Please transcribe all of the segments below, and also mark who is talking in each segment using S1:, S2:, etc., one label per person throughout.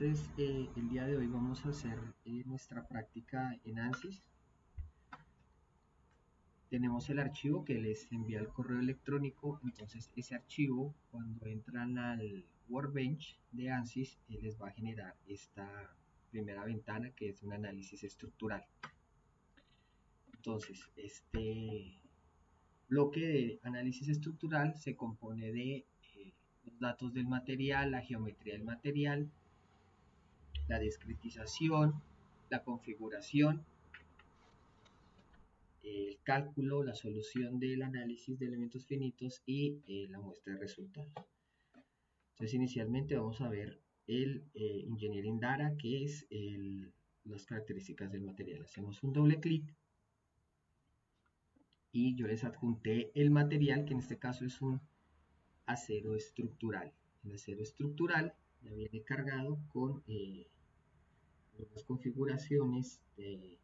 S1: Entonces, el día de hoy vamos a hacer nuestra práctica en ANSYS. Tenemos el archivo que les envía el correo electrónico. Entonces, ese archivo, cuando entran al Workbench de ANSYS, les va a generar esta primera ventana que es un análisis estructural. Entonces, este bloque de análisis estructural se compone de los datos del material, la geometría del material, la discretización, la configuración, el cálculo, la solución del análisis de elementos finitos y la muestra de resultados. Entonces, inicialmente vamos a ver el Engineering Data, que es las características del material. Hacemos un doble clic y yo les adjunté el material, que en este caso es un acero estructural. El acero estructural ya viene cargado con algunas configuraciones de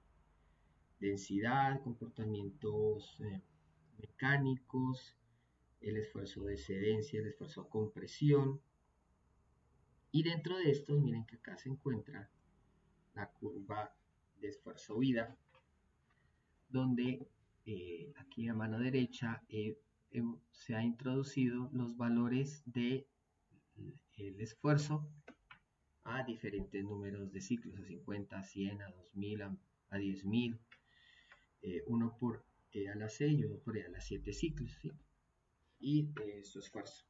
S1: densidad, comportamientos mecánicos, el esfuerzo de excedencia, el esfuerzo de compresión. Y dentro de estos, miren que acá se encuentra la curva de esfuerzo vida, donde aquí a mano derecha se ha introducido los valores del esfuerzo a diferentes números de ciclos, a 50, a 100, a 2000, a 10.000, uno por a la 6 y uno por a la 7 ciclos, ¿sí? Y su esfuerzo.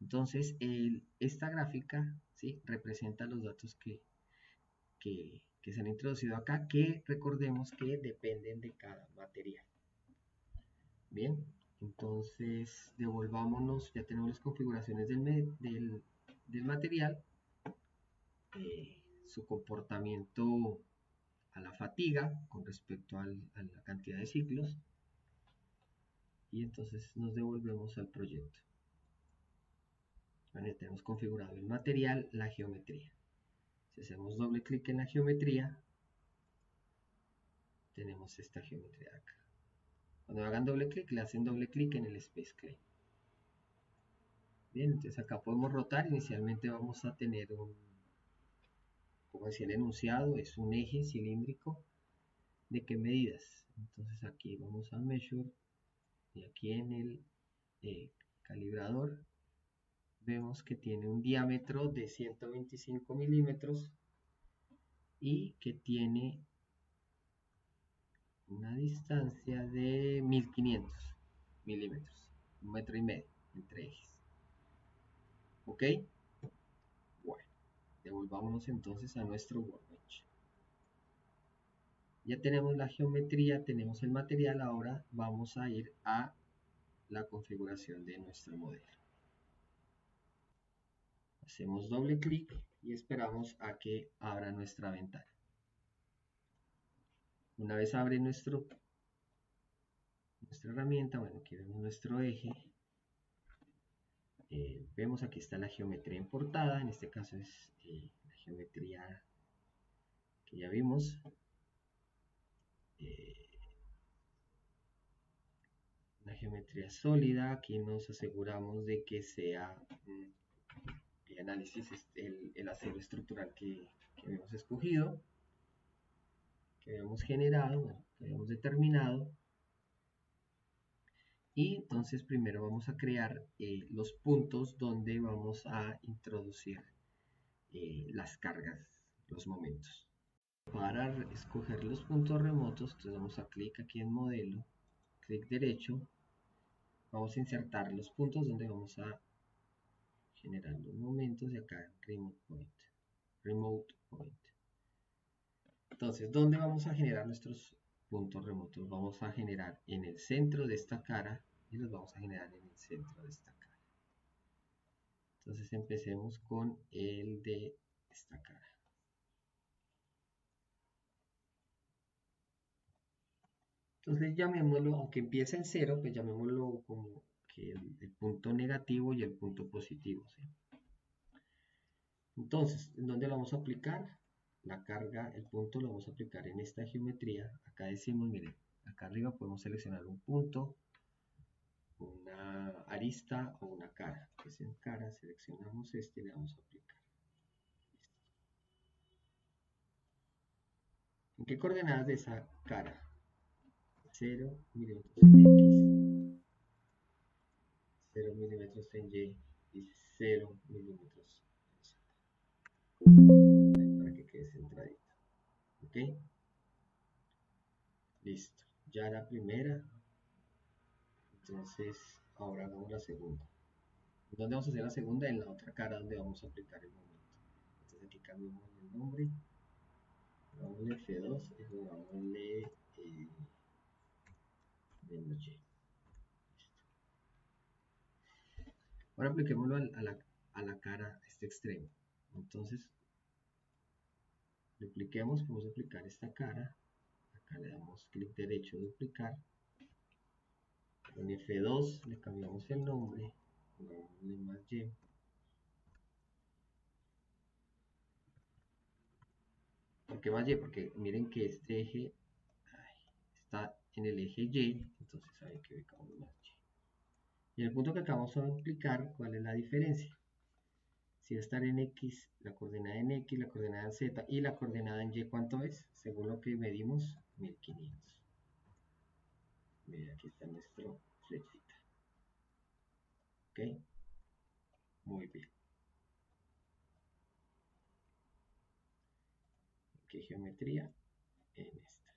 S1: Entonces, esta gráfica, ¿sí?, representa los datos que se han introducido acá, que recordemos que dependen de cada material. Bien, entonces devolvámonos, ya tenemos las configuraciones del material, su comportamiento a la fatiga con respecto a la cantidad de ciclos, y entonces nos devolvemos al proyecto. Bueno, tenemos configurado el material, la geometría. Si hacemos doble clic en la geometría, tenemos esta geometría de acá. Cuando hagan doble clic, le hacen doble clic en el Space Clay. Bien, entonces acá podemos rotar. Inicialmente vamos a tener como decía el enunciado, es un eje cilíndrico. ¿De qué medidas? Entonces aquí vamos a Measure, y aquí en el calibrador vemos que tiene un diámetro de 125 milímetros y que tiene una distancia de 1500 milímetros, 1,5 metros entre ejes. ¿Ok? Bueno, devolvámonos entonces a nuestro Workbench. Ya tenemos la geometría, tenemos el material. Ahora vamos a ir a la configuración de nuestro modelo. Hacemos doble clic y esperamos a que abra nuestra ventana. Una vez abre nuestra herramienta, bueno, aquí vemos nuestro eje. Vemos aquí está la geometría importada. En este caso es la geometría que ya vimos. Una geometría sólida. Aquí nos aseguramos de que sea el análisis, el acero estructural que habíamos escogido, que habíamos generado, bueno, que habíamos determinado. Y entonces primero vamos a crear los puntos donde vamos a introducir las cargas, los momentos. Para escoger los puntos remotos, entonces vamos a clic aquí en modelo, clic derecho, vamos a insertar los puntos donde vamos a generar los momentos, y acá remote point. Entonces, ¿dónde vamos a generar nuestros puntos remotos? Vamos a generar en el centro de esta cara y los vamos a generar en el centro de esta cara. Entonces empecemos con el de esta cara. Entonces llamémoslo, aunque empieza en 0, pues llamémoslo como que el punto negativo y el punto positivo, ¿sí? Entonces, ¿en dónde lo vamos a aplicar? La carga, el punto lo vamos a aplicar en esta geometría. Acá decimos, miren, acá arriba podemos seleccionar un punto, una arista o una cara. Pues en cara seleccionamos este y le damos a aplicar. ¿En qué coordenadas de esa cara? 0 milímetros en X, 0 milímetros en Y y 0 milímetros en Z. Para que quede centradito. ¿Ok? Listo. Ya la primera. Entonces, ahora hagamos la segunda. ¿Dónde vamos a hacer la segunda? En la otra cara donde vamos a aplicar el momento. Entonces aquí cambiamos el nombre. Pongámosle F2 y pongámosle menos Y. Ahora apliquémoslo a la cara, a este extremo. Entonces, dupliquemos, vamos a aplicar esta cara. Acá le damos clic derecho, duplicar. Con F2 le cambiamos el nombre. Pongámosle más Y. ¿Por qué más Y? Porque miren que este eje está en el eje Y, entonces hay que ubicar más Y. Y en el punto que acabamos de aplicar, ¿cuál es la diferencia? Si va a estar en X, la coordenada en X, la coordenada en Z y la coordenada en Y, ¿cuánto es? Según lo que medimos, 1500. Mira, aquí está nuestro flechita. ¿Ok? Muy bien. ¿Qué geometría? En esta.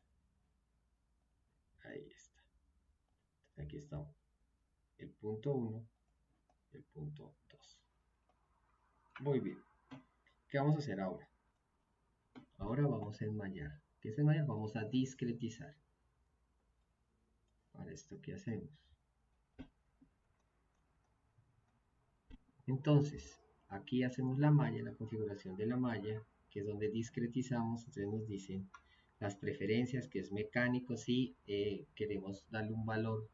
S1: Ahí está. Entonces aquí está el punto 1 y el punto 2. Muy bien. ¿Qué vamos a hacer ahora? Ahora vamos a enmayar. ¿Qué es enmayar? Vamos a discretizar. Para esto, ¿qué hacemos? Entonces, aquí hacemos la malla, la configuración de la malla, que es donde discretizamos. Entonces nos dicen las preferencias, que es mecánico, si queremos darle un valor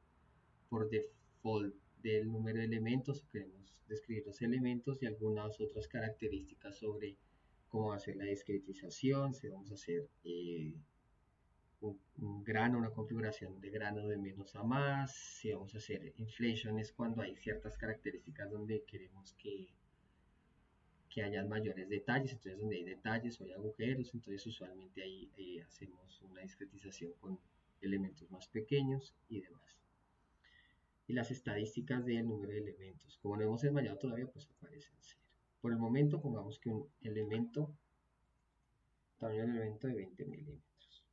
S1: por default del número de elementos, queremos describir los elementos y algunas otras características sobre cómo hacer la discretización, si vamos a hacer un grano, una configuración de grano de menos a más, si vamos a hacer inflation es cuando hay ciertas características donde queremos que hayan mayores detalles, entonces donde hay detalles o hay agujeros, entonces usualmente ahí hacemos una discretización con elementos más pequeños y demás. Y las estadísticas del número de elementos, como no hemos enmayado todavía, pues aparecen 0. Por el momento pongamos que un elemento, tamaño del elemento de 20 milímetros.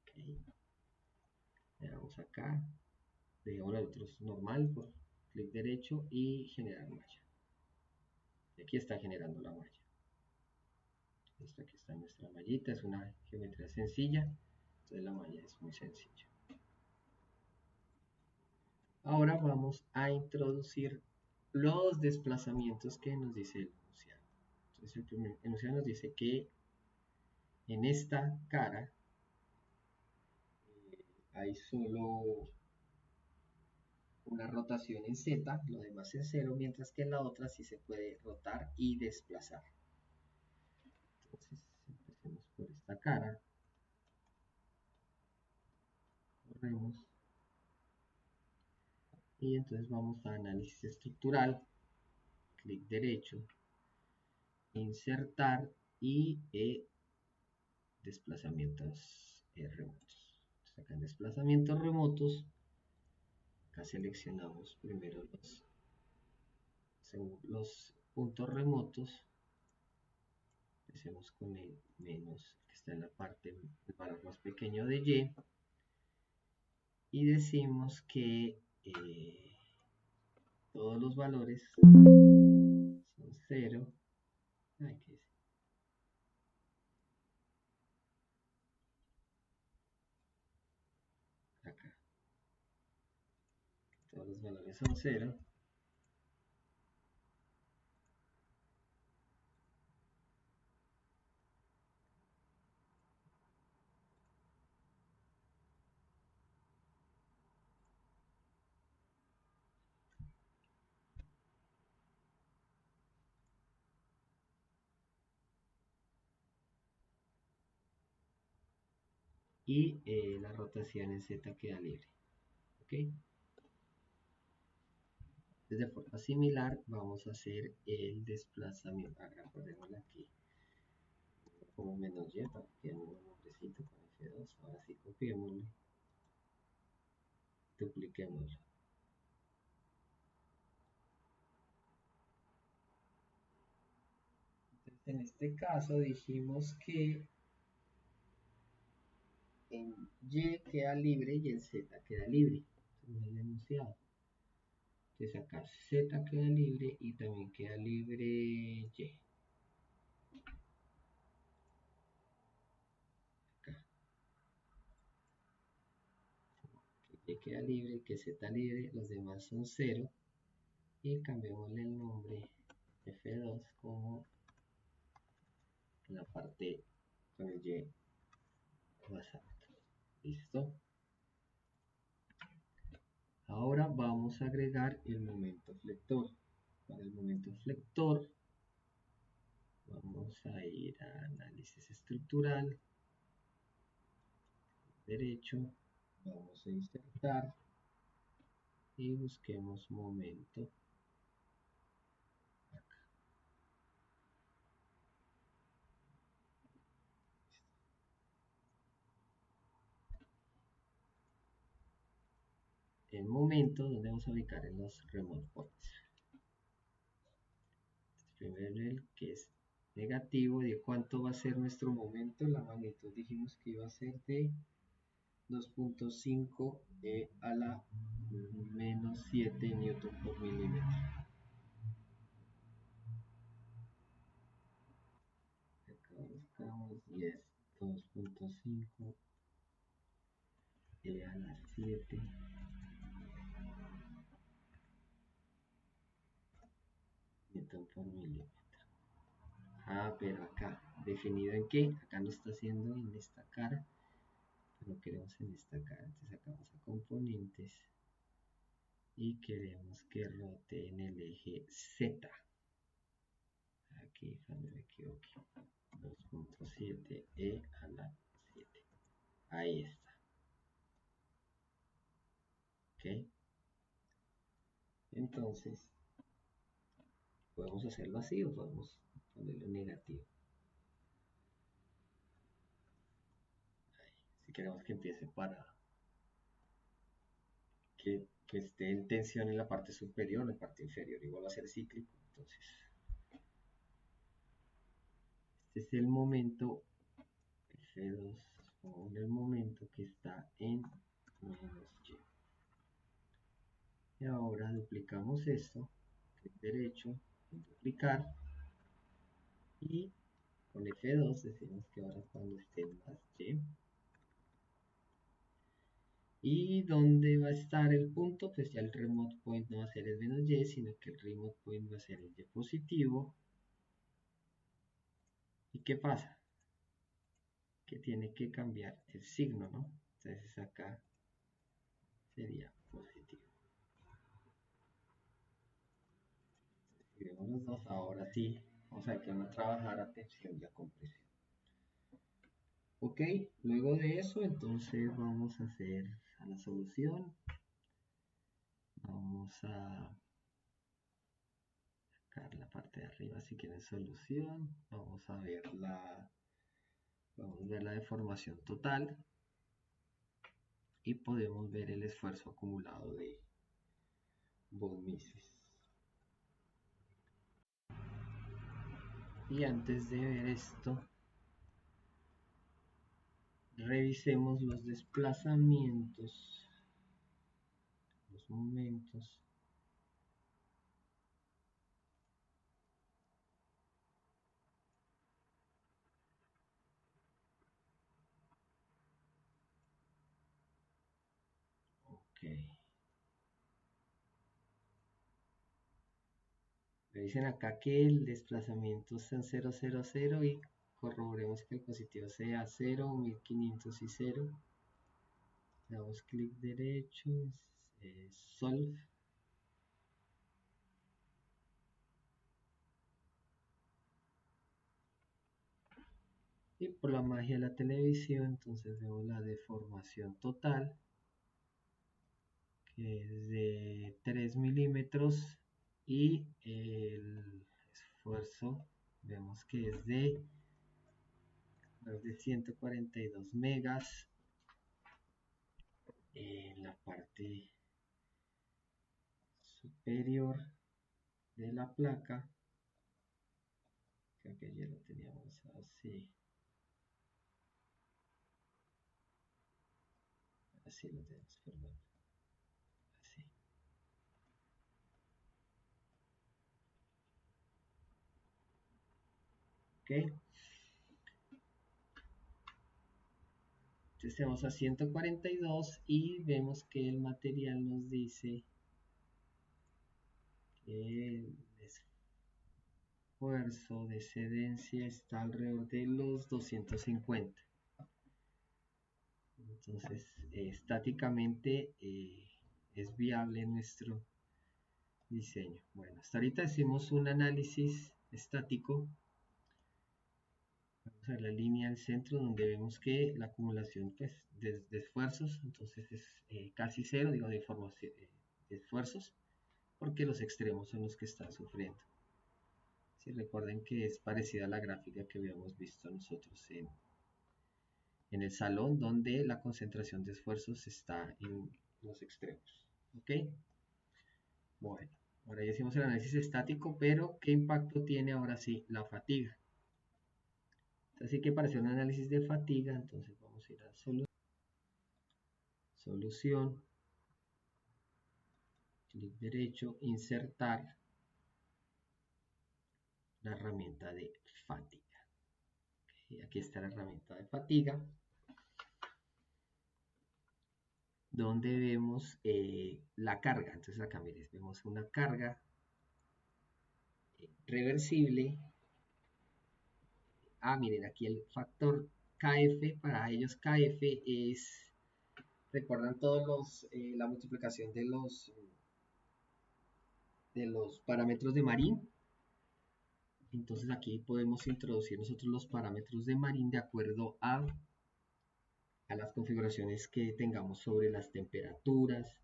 S1: Okay. Le damos acá, dejamos los otros normal por clic derecho y generar malla. Y aquí está generando la malla. Listo, aquí está nuestra mallita, es una geometría sencilla, entonces la malla es muy sencilla. Ahora vamos a introducir los desplazamientos que nos dice el enunciado. Entonces el primer enunciado nos dice que en esta cara hay solo una rotación en Z, lo demás en 0, mientras que en la otra sí se puede rotar y desplazar. Entonces empecemos por esta cara. Corremos. Y entonces vamos a análisis estructural, clic derecho, insertar y desplazamientos remotos. Entonces acá en desplazamientos remotos, acá seleccionamos primero los puntos remotos. Empecemos con el menos que está en la parte, el valor más pequeño de Y. Y decimos que todos los valores son 0. Ay, ¿qué es? Acá. Todos los valores son 0. Y la rotación en Z queda libre. ¿Ok? Entonces, de forma similar, vamos a hacer el desplazamiento. Recordémoslo aquí, como menos y para que no un nombrecito con F2. Ahora sí, copiémoslo, dupliquémoslo. Entonces, en este caso dijimos que en Y queda libre y en Z queda libre, según el enunciado. Entonces acá Z queda libre y también queda libre Y. Acá. Que Y queda libre, que Z libre, los demás son 0. Y cambiémosle el nombre F2 como en la parte con el Y más alto. ¿Listo? Ahora vamos a agregar el momento flector. Para el momento flector vamos a ir a análisis estructural, derecho, vamos a insertar y busquemos momento. Acá. El momento donde vamos a ubicar en los remote points. Primero el que es negativo, de cuánto va a ser nuestro momento. La magnitud dijimos que iba a ser de 2.5 a la menos 7 newton por milímetro. Acá buscamos y es 2.5 a la 7 newton por milímetro. Ah, pero acá, ¿definido en qué? Acá lo está haciendo en esta cara, pero queremos en esta cara. Entonces acá vamos a componentes y queremos que rote en el eje Z. Aquí, cuando me equivoqué, 2.7 a la 7. Ahí está. ¿Ok? Entonces, podemos hacerlo así o podemos ponerlo negativo. Si queremos que empiece para que esté en tensión en la parte superior, en la parte inferior, igual va a ser cíclico. Entonces, este es el momento F2, o el momento que está en menos Y. Y ahora duplicamos esto, clic derecho, duplicar, y con F2 decimos que ahora cuando esté en más Y. Y dónde va a estar el punto, pues ya el remote point no va a ser el menos Y, sino que el remote point va a ser el Y positivo. ¿Y qué pasa? Que tiene que cambiar el signo, ¿no? Entonces acá sería positivo. Si vemos los dos, ahora sí, vamos a ver que van a trabajar a tensión y a compresión. Ok, luego de eso, entonces vamos a hacer a la solución. Vamos a sacar la parte de arriba si quieren solución. Vamos a ver la deformación total. Y podemos ver el esfuerzo acumulado de von Mises. Y antes de ver esto, revisemos los desplazamientos, los momentos. Ok. Revisen acá que el desplazamiento está en 0, 0, 0 y corroboremos que el positivo sea 0, 1500 y 0. Damos clic derecho, Solve. Y por la magia de la televisión, entonces vemos la deformación total, que es de 3 milímetros y el esfuerzo vemos que es de 142 megas en la parte superior de la placa. Creo que ya lo teníamos así. Así lo tenemos, perdón. Así. Ok. Entonces tenemos a 142 y vemos que el material nos dice que el esfuerzo de excedencia está alrededor de los 250. Entonces, estáticamente es viable nuestro diseño. Bueno, hasta ahorita hicimos un análisis estático. Vamos a ver la línea al centro donde vemos que la acumulación pues, de esfuerzos, entonces es casi cero, digo, de esfuerzos, porque los extremos son los que están sufriendo. Si recuerden que es parecida a la gráfica que habíamos visto nosotros en el salón, donde la concentración de esfuerzos está en los extremos. ¿Ok? Bueno, ahora ya hicimos el análisis estático, pero ¿qué impacto tiene ahora sí la fatiga? Así que para hacer un análisis de fatiga, entonces vamos a ir a solución, clic derecho, insertar la herramienta de fatiga. Okay, aquí está la herramienta de fatiga, donde vemos la carga. Entonces acá miren, vemos una carga reversible. Miren, aquí el factor KF, para ellos KF es, recuerdan todos la multiplicación de los parámetros de Marín. Entonces aquí podemos introducir nosotros los parámetros de Marín de acuerdo a las configuraciones que tengamos sobre las temperaturas,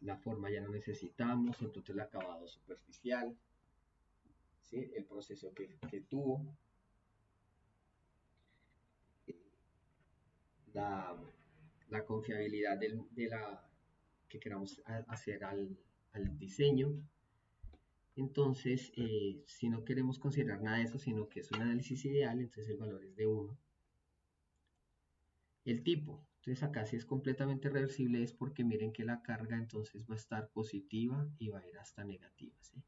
S1: la forma ya no necesitamos, entonces el acabado superficial, ¿sí? El proceso que tuvo, la confiabilidad de la que queramos hacer al diseño. Entonces, si no queremos considerar nada de eso, sino que es un análisis ideal, entonces el valor es de 1. El tipo, entonces acá si es completamente reversible es porque miren que la carga entonces va a estar positiva y va a ir hasta negativa, ¿sí?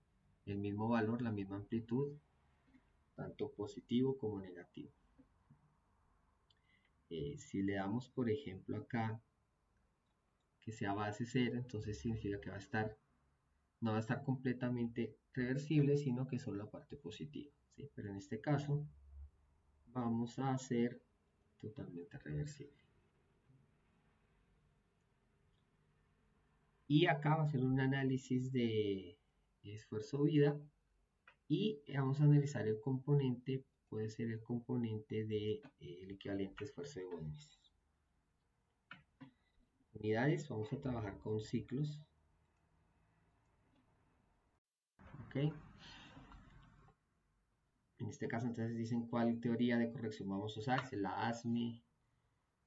S1: El mismo valor, la misma amplitud, tanto positivo como negativo. Si le damos, por ejemplo, acá que sea base 0, entonces significa que no va a estar completamente reversible, sino que solo la parte positiva, ¿sí? Pero en este caso vamos a hacer totalmente reversible. Y acá va a ser un análisis de esfuerzo-vida y vamos a analizar el componente, puede ser el componente del equivalente esfuerzo de volumes. Unidades, vamos a trabajar con ciclos. Ok. En este caso entonces dicen cuál teoría de corrección vamos a usar, si es la ASME,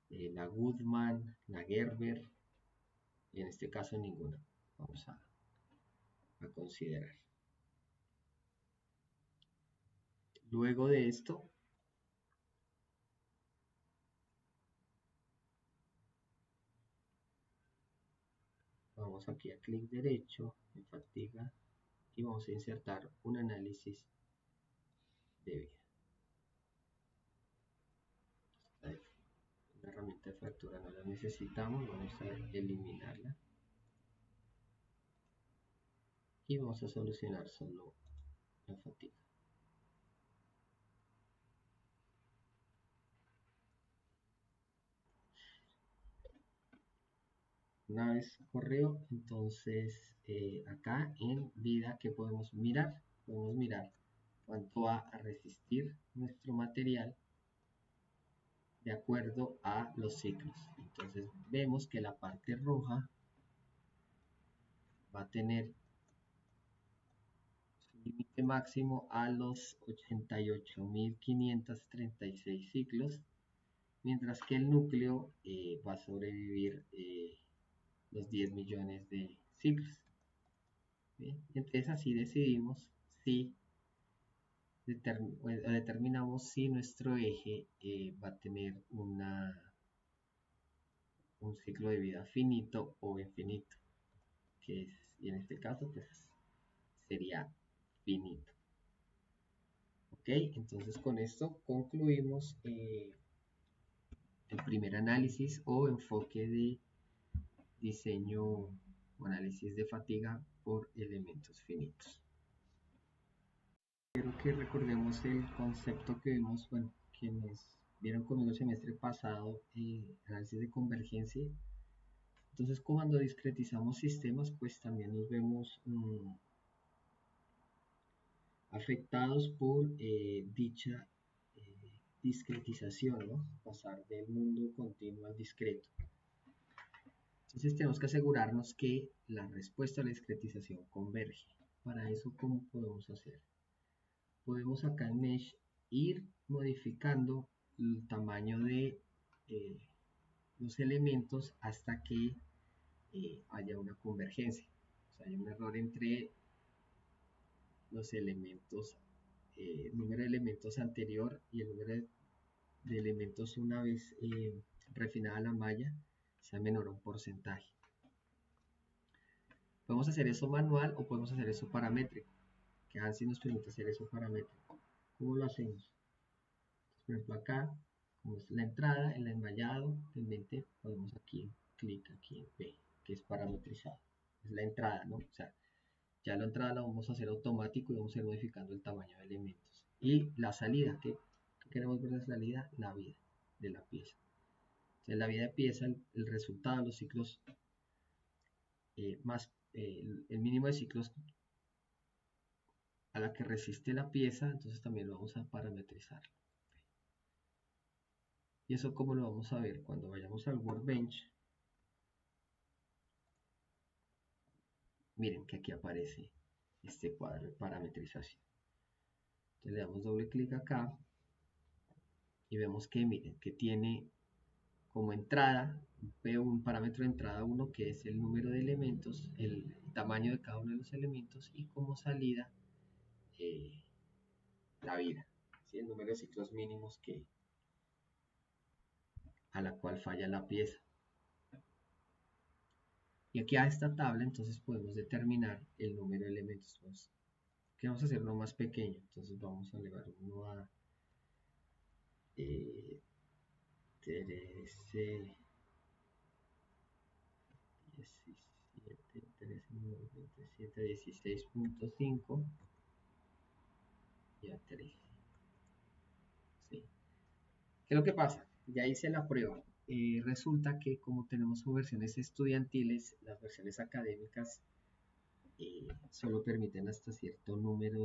S1: la Goodman, la Gerber, y en este caso ninguna. Vamos a considerar. Luego de esto, vamos aquí a clic derecho en fatiga y vamos a insertar un análisis de vida. La herramienta de fractura no la necesitamos, vamos a eliminarla y vamos a solucionar solo la fatiga. Una vez corrió, entonces acá en vida, ¿qué podemos mirar? Podemos mirar cuánto va a resistir nuestro material de acuerdo a los ciclos. Entonces vemos que la parte roja va a tener máximo a los 88.536 ciclos, mientras que el núcleo va a sobrevivir los 10 millones de ciclos. ¿Bien? Entonces así decidimos si determinamos si nuestro eje va a tener un ciclo de vida finito o infinito, que es, y en este caso pues sería finito. Ok, entonces con esto concluimos el primer análisis o enfoque de diseño o análisis de fatiga por elementos finitos. Quiero que recordemos el concepto que vimos, bueno, quienes vieron conmigo el semestre pasado, análisis de convergencia. Entonces, cuando discretizamos sistemas, pues también nos vemos afectados por dicha discretización, ¿no? Pasar del mundo continuo al discreto. Entonces tenemos que asegurarnos que la respuesta a la discretización converge. Para eso, ¿cómo podemos hacer? Podemos acá en Mesh ir modificando el tamaño de los elementos hasta que haya una convergencia. O sea, hay un error entre los elementos, el número de elementos anterior y el número de elementos una vez refinada la malla sea menor a un porcentaje. Podemos hacer eso manual o podemos hacer eso paramétrico, que ANSYS nos permite hacer eso paramétrico. ¿Cómo lo hacemos? Por ejemplo acá, como es la entrada, el enmallado, realmente podemos aquí, clic aquí en P, que es parametrizado. Es la entrada, ¿no? O sea, ya la entrada la vamos a hacer automático y vamos a ir modificando el tamaño de elementos. Y la salida, ¿qué queremos ver de la salida? La vida de la pieza. Entonces, la vida de pieza, el resultado de los ciclos más el mínimo de ciclos a la que resiste la pieza, entonces también lo vamos a parametrizar. Y eso cómo lo vamos a ver cuando vayamos al Workbench. Miren que aquí aparece este cuadro de parametrización. Entonces le damos doble clic acá y vemos que miren que tiene como entrada un parámetro de entrada 1 que es el número de elementos, el tamaño de cada uno de los elementos, y como salida la vida, ¿sí? El número de ciclos mínimos a la cual falla la pieza. Y aquí a esta tabla entonces podemos determinar el número de elementos. Pues, que vamos a hacer uno más pequeño, entonces vamos a elevar uno a 13, 17, 13, 27, 16.5 y a 13. ¿Sí? ¿Qué es lo que pasa? Ya hice la prueba. Resulta que como tenemos versiones estudiantiles, las versiones académicas solo permiten hasta cierto número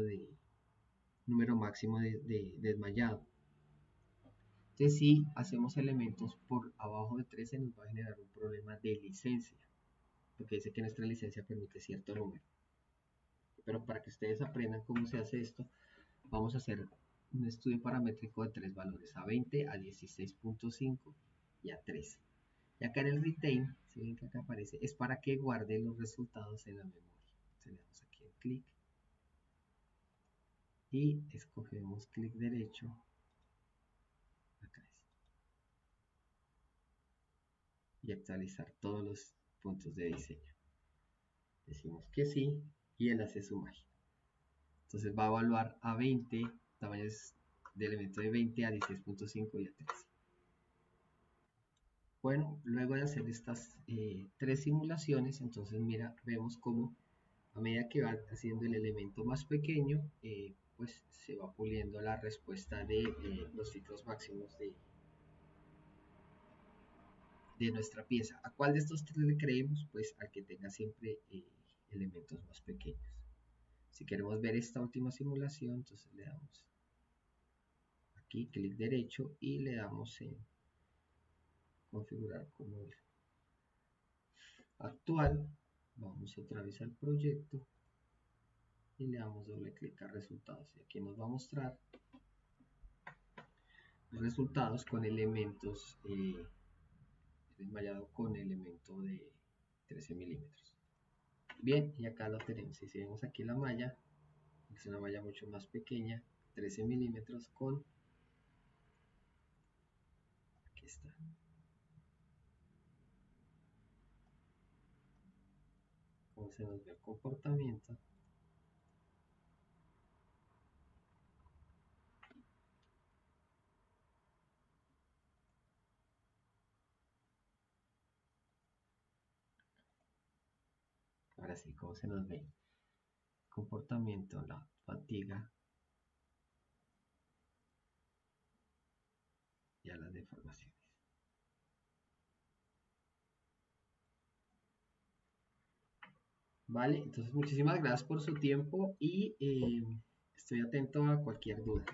S1: máximo de desmayado. Entonces, si hacemos elementos por abajo de 13, nos va a generar un problema de licencia, porque dice que nuestra licencia permite cierto número. Pero para que ustedes aprendan cómo se hace esto, vamos a hacer un estudio paramétrico de 3 valores, a 20, a 16.5 y a 13. Y acá en el retain, si ven que acá aparece, es para que guarde los resultados en la memoria. Entonces le damos aquí en clic y escogemos clic derecho. Acá es. Y actualizar todos los puntos de diseño. Decimos que sí y él hace su magia. Entonces va a evaluar a 20 tamaños de elemento de 20 a 16.5 y a 13. Bueno, luego de hacer estas 3 simulaciones, entonces mira, vemos cómo a medida que va haciendo el elemento más pequeño, pues se va puliendo la respuesta de los ciclos máximos de nuestra pieza. ¿A cuál de estos 3 le creemos? Pues al que tenga siempre elementos más pequeños. Si queremos ver esta última simulación, entonces le damos aquí clic derecho y le damos en configurar como el actual. Vamos otra vez al proyecto y le damos doble clic a resultados. Y aquí nos va a mostrar resultados con elementos, enmallado con elemento de 13 milímetros. Bien, y acá lo tenemos. Si vemos aquí la malla, es una malla mucho más pequeña, 13 milímetros con, aquí está, cómo se nos ve el comportamiento. Ahora sí, cómo se nos ve el comportamiento, la fatiga y a las deformaciones. Vale, entonces muchísimas gracias por su tiempo y estoy atento a cualquier duda.